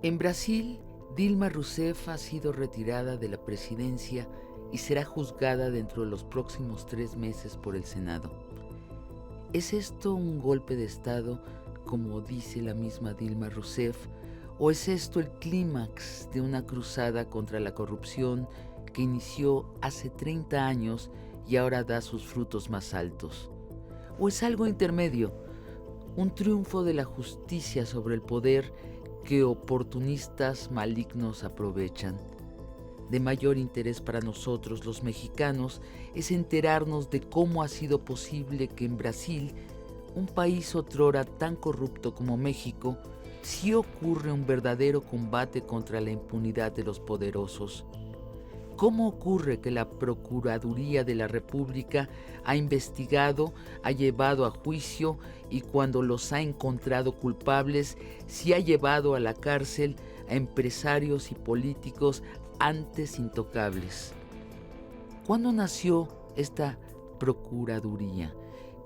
En Brasil, Dilma Rousseff ha sido retirada de la presidencia y será juzgada dentro de los próximos 3 meses por el Senado. ¿Es esto un golpe de Estado, como dice la misma Dilma Rousseff, o es esto el clímax de una cruzada contra la corrupción que inició hace 30 años y ahora da sus frutos más altos? ¿O es algo intermedio, un triunfo de la justicia sobre el poder que oportunistas malignos aprovechan? De mayor interés para nosotros, los mexicanos, es enterarnos de cómo ha sido posible que en Brasil, un país otrora tan corrupto como México, sí ocurre un verdadero combate contra la impunidad de los poderosos. ¿Cómo ocurre que la Procuraduría de la República ha investigado, ha llevado a juicio y cuando los ha encontrado culpables, sí ha llevado a la cárcel a empresarios y políticos antes intocables? ¿Cuándo nació esta Procuraduría?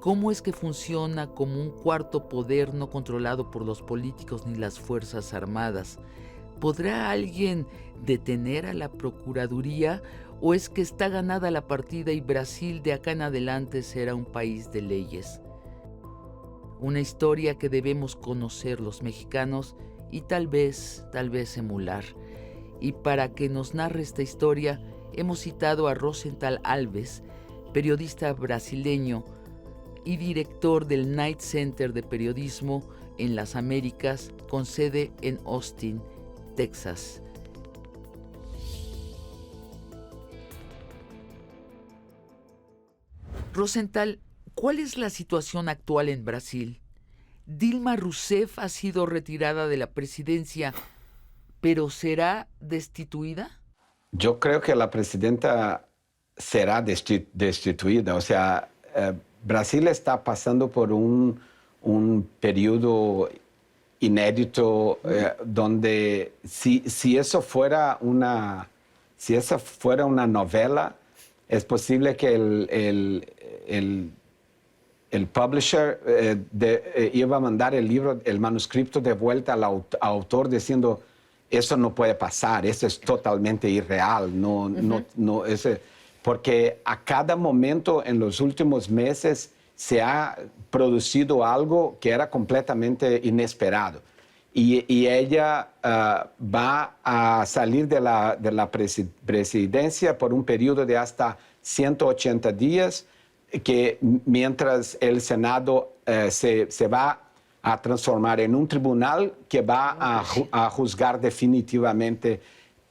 ¿Cómo es que funciona como un cuarto poder no controlado por los políticos ni las Fuerzas Armadas? ¿Podrá alguien detener a la Procuraduría o es que está ganada la partida y Brasil de acá en adelante será un país de leyes? Una historia que debemos conocer los mexicanos y tal vez emular. Y para que nos narre esta historia, hemos citado a Rosenthal Alves, periodista brasileño y director del Knight Center de Periodismo en las Américas, con sede en Austin, Texas. Rosenthal, ¿cuál es la situación actual en Brasil? Dilma Rousseff ha sido retirada de la presidencia, ¿pero será destituida? Yo creo que la presidenta será destituida. O sea, Brasil está pasando por un periodo inédito donde si eso fuera una novela, es posible que el publisher iba a mandar el manuscrito de vuelta al autor diciendo: eso no puede pasar, eso es totalmente irreal. Porque a cada momento en los últimos meses se ha producido algo que era completamente inesperado. Y ella va a salir de la presidencia por un periodo de hasta 180 días, que mientras el Senado se va a transformar en un tribunal que va a juzgar definitivamente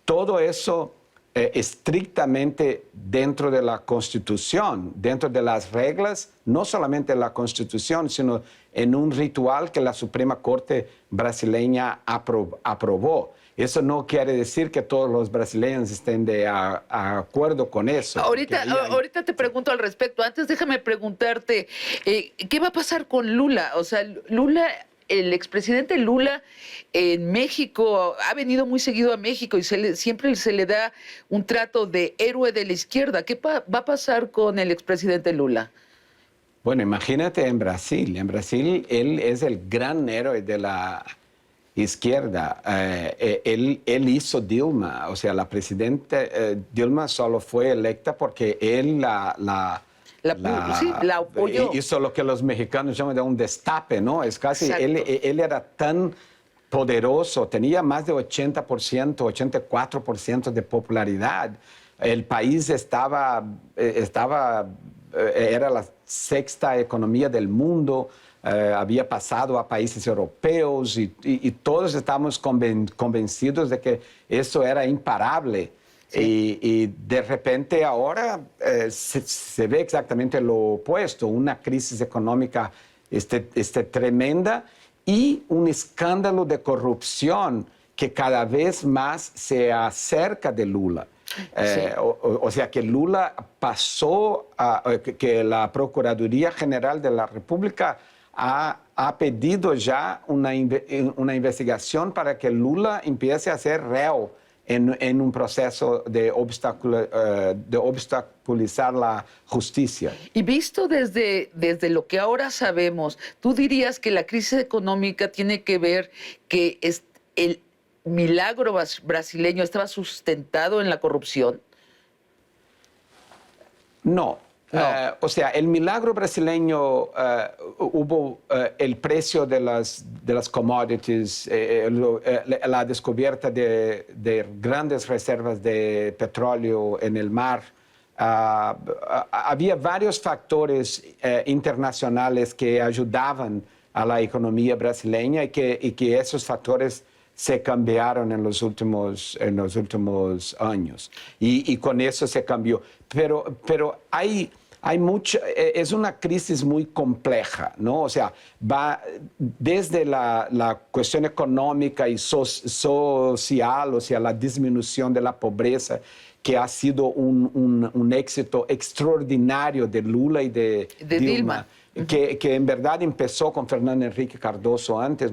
todo eso estrictamente dentro de la Constitución, dentro de las reglas, no solamente de la Constitución, sino en un ritual que la Suprema Corte brasileña aprobó. Eso no quiere decir que todos los brasileños estén de acuerdo con eso. Ahorita te pregunto al respecto. Antes déjame preguntarte, ¿qué va a pasar con Lula? O sea, Lula, el expresidente Lula en México ha venido muy seguido a México y siempre se le da un trato de héroe de la izquierda. ¿Qué va a pasar con el expresidente Lula? Bueno, imagínate en Brasil. En Brasil él es el gran héroe de la izquierda. Él hizo Dilma, o sea, la presidenta Dilma solo fue electa porque él la apoyó. Hizo lo que los mexicanos llaman de un destape, ¿no? Es casi, él era tan poderoso, tenía más de 80%, 84% de popularidad. El país era la sexta economía del mundo. Había pasado a países europeos y todos estábamos convencidos de que eso era imparable. Sí. Y de repente ahora se ve exactamente lo opuesto, una crisis económica tremenda y un escándalo de corrupción que cada vez más se acerca de Lula. Sí. O sea que Lula pasó que la Procuraduría General de la República ha pedido ya una investigación para que Lula empiece a ser réu en un proceso de obstaculizar la justicia. Y visto desde lo que ahora sabemos, ¿tú dirías que la crisis económica tiene que ver que el milagro brasileño estaba sustentado en la corrupción? No. O sea, el milagro brasileño hubo el precio de las commodities, la descubierta de grandes reservas de petróleo en el mar. Había varios factores internacionales que ayudaban a la economía brasileña y que esos factores se cambiaron en los últimos años. Y con eso se cambió. Pero hay es una crisis muy compleja, ¿no? O sea, va desde la cuestión económica y social, o sea, la disminución de la pobreza, que ha sido un éxito extraordinario de Lula y de Dilma. Que en verdad empezó con Fernando Henrique Cardoso antes.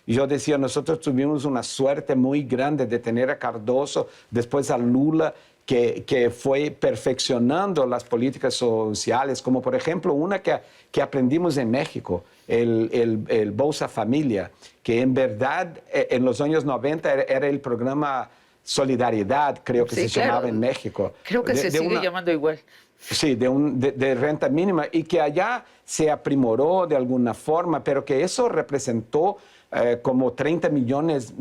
Yo decía, nosotros tuvimos una suerte muy grande de tener a Cardoso, después a Lula, que fue perfeccionando las políticas sociales, como por ejemplo una que aprendimos en México, el Bolsa Familia, que en verdad en los años 90 era el programa Solidaridad, creo que se llamaba en México. Creo que se sigue llamando igual. Sí, de renta mínima, y que allá se aprimoró de alguna forma, pero que eso representó como 30 millones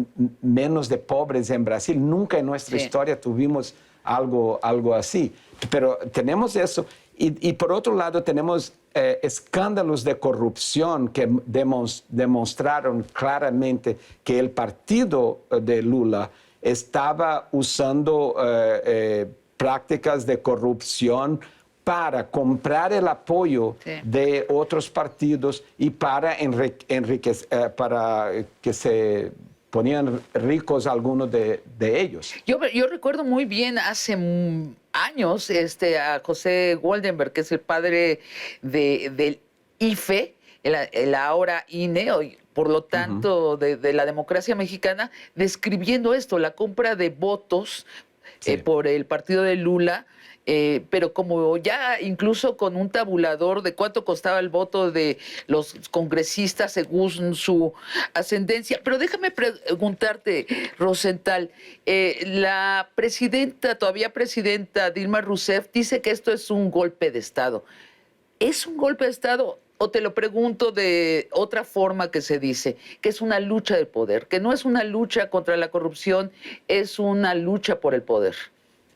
menos de pobres en Brasil. Nunca en nuestra historia tuvimos algo así. Pero tenemos eso. Y por otro lado tenemos escándalos de corrupción que demostraron claramente que el partido de Lula estaba usando prácticas de corrupción para comprar el apoyo de otros partidos y para enriquecer, para que se ponían ricos algunos de ellos. Yo recuerdo muy bien hace años a José Goldenberg, que es el padre del IFE, el ahora INE, por lo tanto de la democracia mexicana, describiendo esto, la compra de votos por el partido de Lula, pero como ya incluso con un tabulador de cuánto costaba el voto de los congresistas según su ascendencia. Pero déjame preguntarte, Rosenthal, la todavía presidenta Dilma Rousseff, dice que esto es un golpe de Estado. ¿Es un golpe de Estado? O te lo pregunto de otra forma, que se dice, que es una lucha del poder, que no es una lucha contra la corrupción, es una lucha por el poder.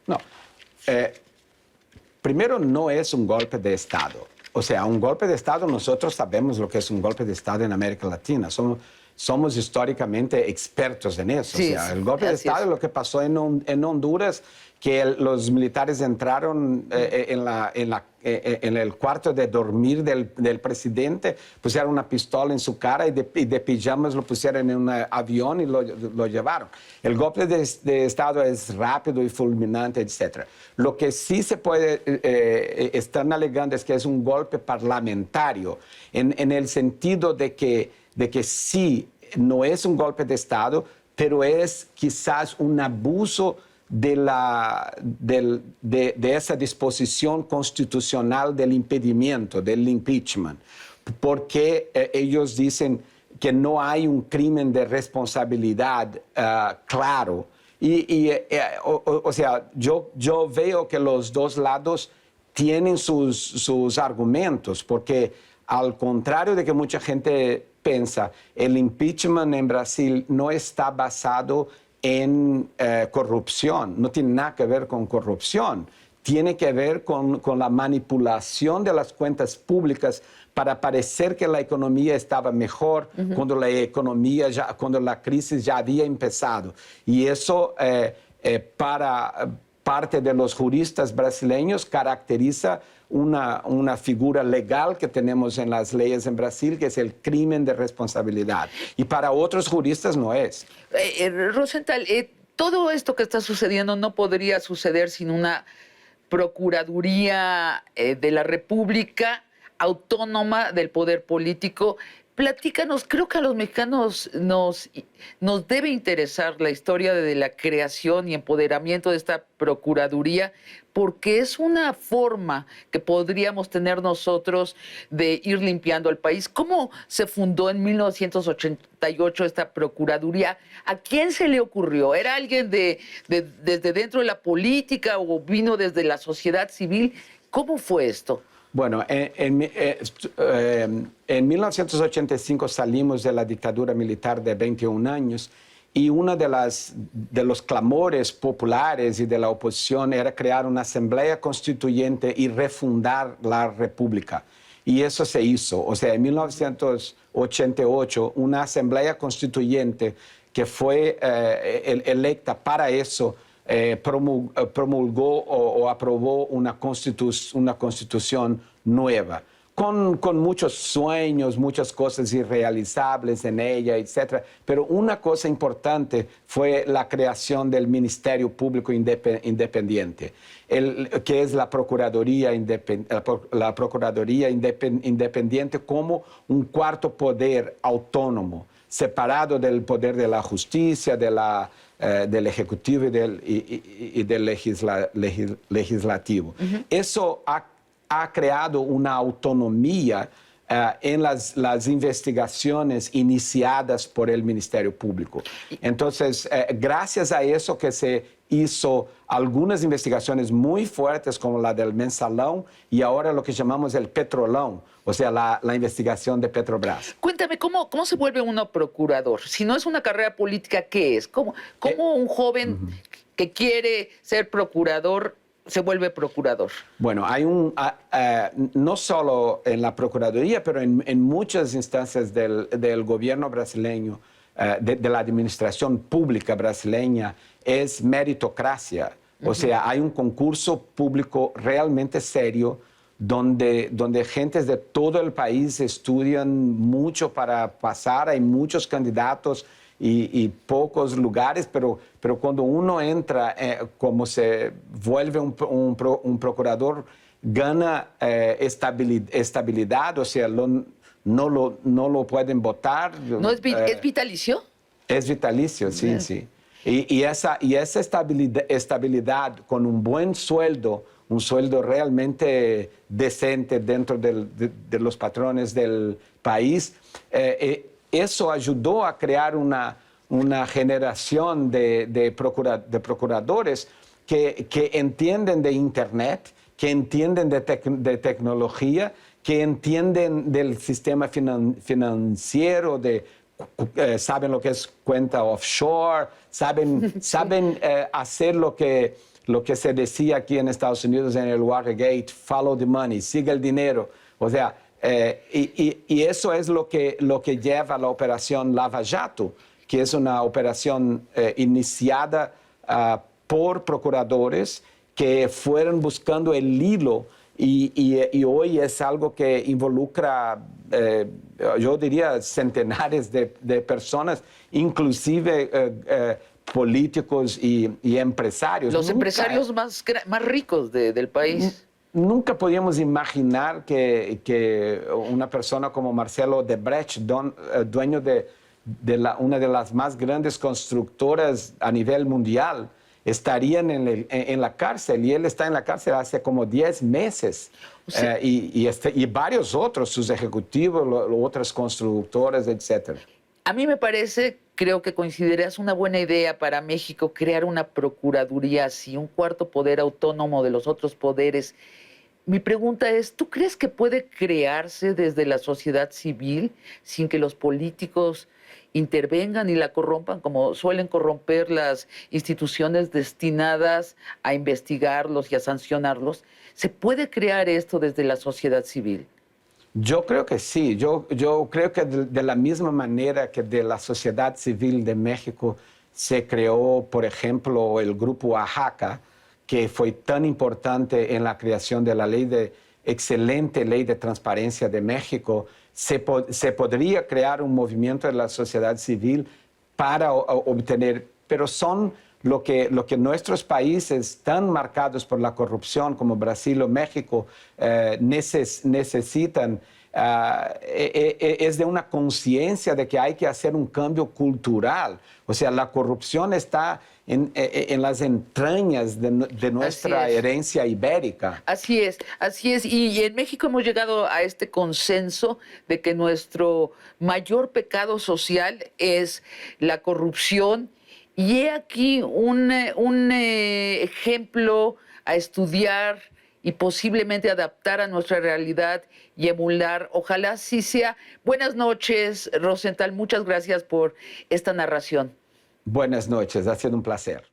No. Primero, no es un golpe de Estado. O sea, un golpe de Estado, nosotros sabemos lo que es un golpe de Estado en América Latina. Somos históricamente expertos en eso. Sí, o sea, el golpe de Estado es lo que pasó en Honduras, que los militares entraron en el cuarto de dormir del presidente, pusieron una pistola en su cara y de pijamas lo pusieron en un avión y lo llevaron. El golpe de Estado es rápido y fulminante, etc. Lo que sí se puede, están alegando es que es un golpe parlamentario, en el sentido de que sí, no es un golpe de Estado, pero es quizás un abuso de esa disposición constitucional del impedimento, del impeachment, porque ellos dicen que no hay un crimen de responsabilidad claro. O sea, yo veo que los dos lados tienen sus argumentos, porque al contrario de que mucha gente piensa, el impeachment en Brasil no está basado en corrupción, no tiene nada que ver con corrupción, tiene que ver con la manipulación de las cuentas públicas para parecer que la economía estaba mejor cuando cuando la crisis ya había empezado. Y eso para parte de los juristas brasileños caracteriza una figura legal que tenemos en las leyes en Brasil, que es el crimen de responsabilidad. Y para otros juristas no es. Rosenthal, todo esto que está sucediendo no podría suceder sin una Procuraduría de la República autónoma del poder político, Platícanos, creo que a los mexicanos nos debe interesar la historia de la creación y empoderamiento de esta Procuraduría, porque es una forma que podríamos tener nosotros de ir limpiando al país. ¿Cómo se fundó en 1988 esta Procuraduría? ¿A quién se le ocurrió? ¿Era alguien desde dentro de la política o vino desde la sociedad civil? ¿Cómo fue esto? Bueno, en 1985 salimos de la dictadura militar de 21 años y uno de los clamores populares y de la oposición era crear una asamblea constituyente y refundar la república. Y eso se hizo. O sea, en 1988, una asamblea constituyente que fue electa para eso, promulgó o aprobó una constitución nueva, con muchos sueños, muchas cosas irrealizables en ella, etc. Pero una cosa importante fue la creación del Ministerio Público Independiente, que es la Procuraduría Independiente como un cuarto poder autónomo, separado del poder de la justicia, del Ejecutivo y del Legislativo. Eso ha creado una autonomía en las investigaciones iniciadas por el Ministerio Público. Entonces, gracias a eso que se hizo algunas investigaciones muy fuertes como la del Mensalón y ahora lo que llamamos el Petrolón, o sea, la investigación de Petrobras. Cuéntame, ¿cómo se vuelve uno procurador? Si no es una carrera política, ¿qué es? ¿Cómo un joven que quiere ser procurador se vuelve procurador? Bueno, hay no solo en la Procuraduría, pero en muchas instancias del gobierno brasileño, de la administración pública brasileña, es meritocracia. O sea, hay un concurso público realmente serio donde gentes de todo el país estudian mucho para pasar. Hay muchos candidatos y pocos lugares, pero cuando uno entra, como se vuelve un procurador, gana estabilidad, o sea, no lo pueden votar. ¿No es vitalicio? Es vitalicio, sí, sí. Y esa estabilidad con un buen sueldo, un sueldo realmente decente dentro de los patrones del país, eso ayudó a crear una generación de procuradores que entienden de Internet, que entienden de tecnología, que entienden del sistema financiero, saben lo que es cuenta offshore, saben hacer lo que se decía aquí en Estados Unidos en el Watergate, follow the money, siga el dinero. O sea, y eso es lo que lleva a la operación Lava Jato, que es una operación iniciada por procuradores que fueron buscando el hilo y hoy es algo que involucra, yo diría, centenares de personas, inclusive políticos y empresarios. Los empresarios más ricos del país. Nunca podíamos imaginar que una persona como Marcelo Odebrecht, dueño de una de las más grandes constructoras a nivel mundial, estarían en la cárcel, y él está en la cárcel hace como 10 meses. Sí. Y varios otros, sus ejecutivos, otras constructoras, etc. A mí me parece, creo que coincidirás, una buena idea para México crear una procuraduría así, un cuarto poder autónomo de los otros poderes. Mi pregunta es, ¿tú crees que puede crearse desde la sociedad civil sin que los políticos intervengan y la corrompan, como suelen corromper las instituciones destinadas a investigarlos y a sancionarlos? ¿Se puede crear esto desde la sociedad civil? Yo creo que sí. Yo creo que de la misma manera que de la sociedad civil de México se creó, por ejemplo, el Grupo Oaxaca, que fue tan importante en la creación de la excelente ley de transparencia de México, se podría crear un movimiento de la sociedad civil para obtener, pero son lo que nuestros países tan marcados por la corrupción como Brasil o México necesitan es de una conciencia de que hay que hacer un cambio cultural. O sea, la corrupción está en las entrañas de nuestra herencia ibérica. Así es, así es. Y en México hemos llegado a este consenso de que nuestro mayor pecado social es la corrupción. Y he aquí un ejemplo a estudiar y posiblemente adaptar a nuestra realidad y emular. Ojalá sí sea. Buenas noches, Rosenthal. Muchas gracias por esta narración. Buenas noches, ha sido un placer.